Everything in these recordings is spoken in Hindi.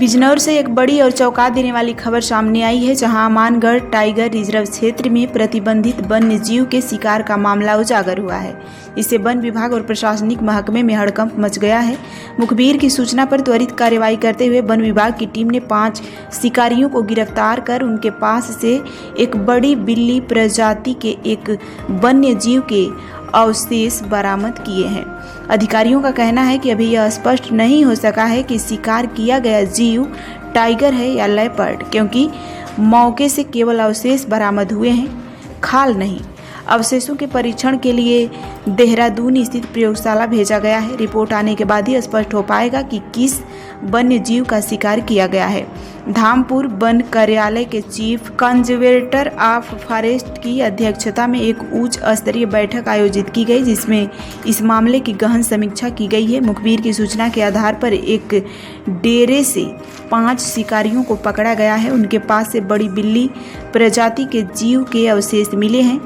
बिजनौर से एक बड़ी और चौंका देने वाली खबर सामने आई है, जहां अमानगढ़ टाइगर रिजर्व क्षेत्र में प्रतिबंधित वन्य जीव के शिकार का मामला उजागर हुआ है। इससे वन विभाग और प्रशासनिक महकमे में हड़कंप मच गया है। मुखबिर की सूचना पर त्वरित कार्रवाई करते हुए वन विभाग की टीम ने 5 शिकारियों को गिरफ्तार कर उनके पास से एक बड़ी बिल्ली प्रजाति के एक वन्य जीव के अवशेष बरामद किए हैं। अधिकारियों का कहना है कि अभी यह स्पष्ट नहीं हो सका है कि शिकार किया गया जीव टाइगर है या लेपर्ड, क्योंकि मौके से केवल अवशेष बरामद हुए हैं, खाल नहीं। अवशेषों के परीक्षण के लिए देहरादून स्थित प्रयोगशाला भेजा गया है। रिपोर्ट आने के बाद ही स्पष्ट हो पाएगा कि किस वन्य जीव का शिकार किया गया है। धामपुर वन कार्यालय के चीफ कंजर्वेटर ऑफ फॉरेस्ट की अध्यक्षता में एक उच्च स्तरीय बैठक आयोजित की गई, जिसमें इस मामले की गहन समीक्षा की गई है। मुखबिर की सूचना के आधार पर एक डेरे से 5 शिकारियों को पकड़ा गया है। उनके पास से बड़ी बिल्ली प्रजाति के जीव के अवशेष मिले हैं।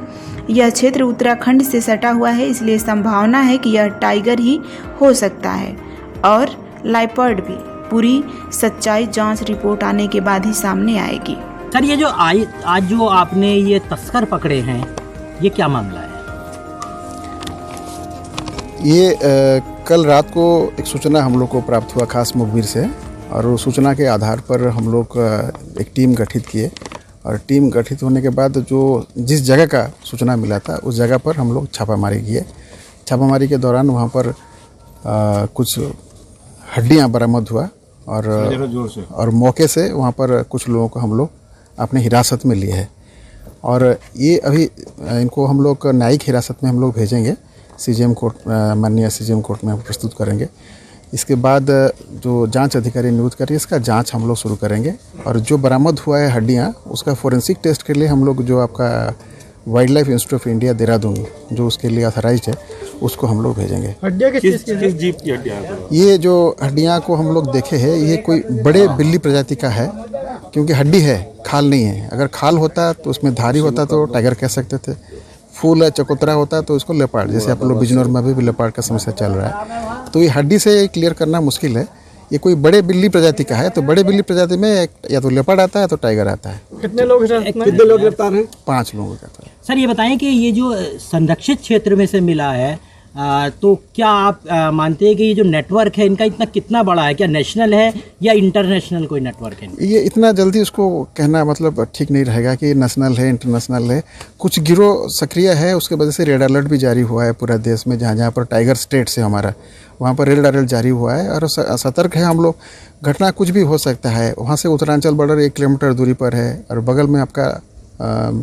यह क्षेत्र उत्तराखंड से सटा हुआ है, इसलिए संभावना है कि यह टाइगर ही हो सकता है और लेपर्ड भी। पूरी सच्चाई जांच रिपोर्ट आने के बाद ही सामने आएगी। सर, ये जो आज जो आपने ये तस्कर पकड़े हैं, ये क्या मामला है? ये कल रात को एक सूचना हम लोग को प्राप्त हुआ खास मुखबिर से, और उस सूचना के आधार पर हम लोग एक टीम गठित किए, और टीम गठित होने के बाद जो जिस जगह का सूचना मिला था उस जगह पर हम लोग छापामारी किए। छापामारी के दौरान वहाँ पर कुछ हड्डियाँ बरामद हुआ और मौके से वहाँ पर कुछ लोगों को हम लोग अपने हिरासत में लिए हैं, और ये अभी इनको हम लोग न्यायिक हिरासत में हम लोग भेजेंगे। सीजीएम कोर्ट, माननीय सीजीएम कोर्ट में हम प्रस्तुत करेंगे। इसके बाद जो जांच अधिकारी नियुक्त करें, इसका जांच हम लोग शुरू करेंगे, और जो बरामद हुआ है हड्डियाँ, उसका फोरेंसिक टेस्ट के लिए हम लोग जो आपका wild life institute of India Dehradun जो उसके लिए ऑथराइज्ड है, उसको हम लोग भेजेंगे। हड्डियाँ किस जीव की हड्डियाँ? ये जो हड्डियाँ को हम लोग देखे हैं, ये कोई बड़े बिल्ली प्रजाति का है, क्योंकि हड्डी है, खाल नहीं है। अगर खाल होता तो उसमें धारी होता तो टाइगर कह सकते थे। फूल है, चकोतरा होता तो इसको लेपर्ड, जैसे आप लोग बिजनौर में भी लेपर्ड का समस्या चल रहा है। तो ये हड्डी से क्लियर करना मुश्किल है। ये कोई बड़े बिल्ली प्रजाति का है, तो बड़े बिल्ली प्रजाति में या तो लेपर्ड आता है तो टाइगर आता है। कितने लोग गिरफ्तार हैं? 5 लोगों का। सर, ये बताएं कि ये जो संरक्षित क्षेत्र में से मिला है, तो क्या आप मानते हैं कि ये जो नेटवर्क है इनका इतना कितना बड़ा है? क्या नेशनल है या इंटरनेशनल कोई नेटवर्क है? ये इतना जल्दी उसको कहना मतलब ठीक नहीं रहेगा कि नेशनल है इंटरनेशनल है। कुछ गिरोह सक्रिय है, उसके वजह से रेड अलर्ट भी जारी हुआ है पूरा देश में। जहाँ जहाँ पर टाइगर स्टेट्स है हमारा, वहाँ पर रेड अलर्ट जारी हुआ है, और सतर्क है हम लोग। घटना कुछ भी हो सकता है। वहाँ से उत्तरांचल बॉर्डर 1 किलोमीटर दूरी पर है, और बगल में आपका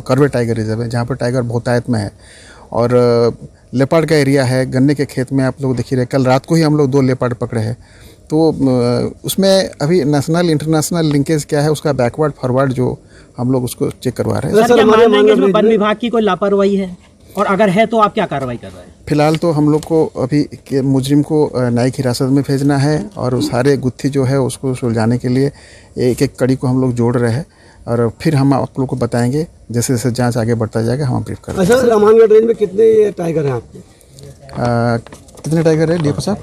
करवे टाइगर रिजर्व है, जहाँ पर टाइगर बहुतायत में है, और लेपर्ड का एरिया है। गन्ने के खेत में आप लोग देख रहे, कल रात को ही हम लोग 2 लेपर्ड पकड़े हैं। तो उसमें अभी नेशनल इंटरनेशनल लिंकेज क्या है, उसका बैकवर्ड फॉरवर्ड जो हम लोग उसको चेक करवा रहे हैं। सर, क्या मानना है कि इसमें वन विभाग की कोई लापरवाही है, और अगर है तो आप क्या कार्रवाई कर रहे हैं? फिलहाल तो हम लोग को अभी मुजरिम को न्यायिक हिरासत में भेजना है, और सारे गुत्थी जो है उसको सुलझाने के लिए एक एक कड़ी को हम लोग जोड़ रहे हैं, और फिर हम आप लोग को बताएंगे जैसे जैसे जांच आगे बढ़ता जाएगा, हम ब्रीफ करेंगे। अच्छा, अमानगढ़ रेंज में कितने टाइगर हैं आपके? कितने टाइगर है डीएफओ साहब?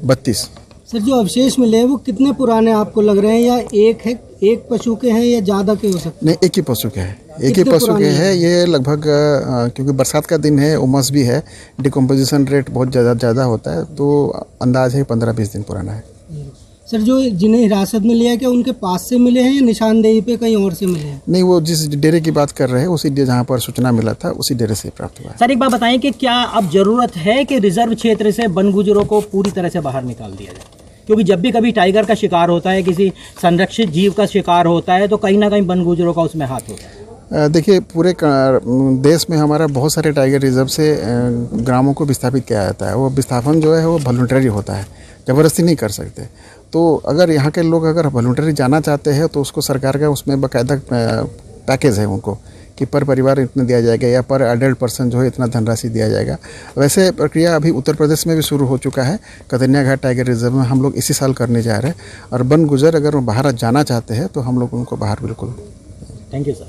32। सर, जो अवशेष मिले हैं वो कितने पुराने आपको लग रहे हैं, या एक पशु के हैं या ज़्यादा के हो सकते हैं? नहीं, एक ही पशु के हैं, एक ही पशु के हैं। ये लगभग क्योंकि बरसात का दिन है, उमस भी है, डिकम्पोजिशन रेट बहुत ज़्यादा होता है, तो अंदाज है 15-20 दिन पुराना है। सर, जो जिन्हें हिरासत में लिया, क्या उनके पास से मिले हैं या निशानदेही पे कहीं और से मिले हैं? नहीं, वो जिस डेरे की बात कर रहे हैं उसी जहाँ पर सूचना मिला था उसी डेरे से प्राप्त हुआ है। सर, एक बात बताएं कि क्या अब जरूरत है कि रिजर्व क्षेत्र से वन गुजरों को पूरी तरह से बाहर निकाल दिया जाए? क्योंकि जब भी कभी टाइगर का शिकार होता है, किसी संरक्षित जीव का शिकार होता है, तो कहीं ना कहीं वन गुजरों का उसमें हाथ होता है। देखिए, पूरे देश में हमारा बहुत सारे टाइगर रिजर्व से ग्रामों को विस्थापित किया जाता है। वो विस्थापन जो है वो वॉलंटरी होता है, ज़बरदस्ती नहीं कर सकते। तो अगर यहाँ के लोग अगर वॉलंटरी जाना चाहते हैं तो उसको सरकार का उसमें बाकायदा पैकेज है उनको कि पर परिवार इतना दिया जाएगा, या पर एडल्ट पर्सन जो है इतना धनराशि दिया जाएगा। वैसे प्रक्रिया अभी उत्तर प्रदेश में भी शुरू हो चुका है। कतनिया घाट टाइगर रिजर्व में हम लोग इसी साल करने जा रहे हैं, और वन गुजर अगर बाहर जाना चाहते हैं तो हम लोग उनको बाहर बिल्कुल। Thank you sir.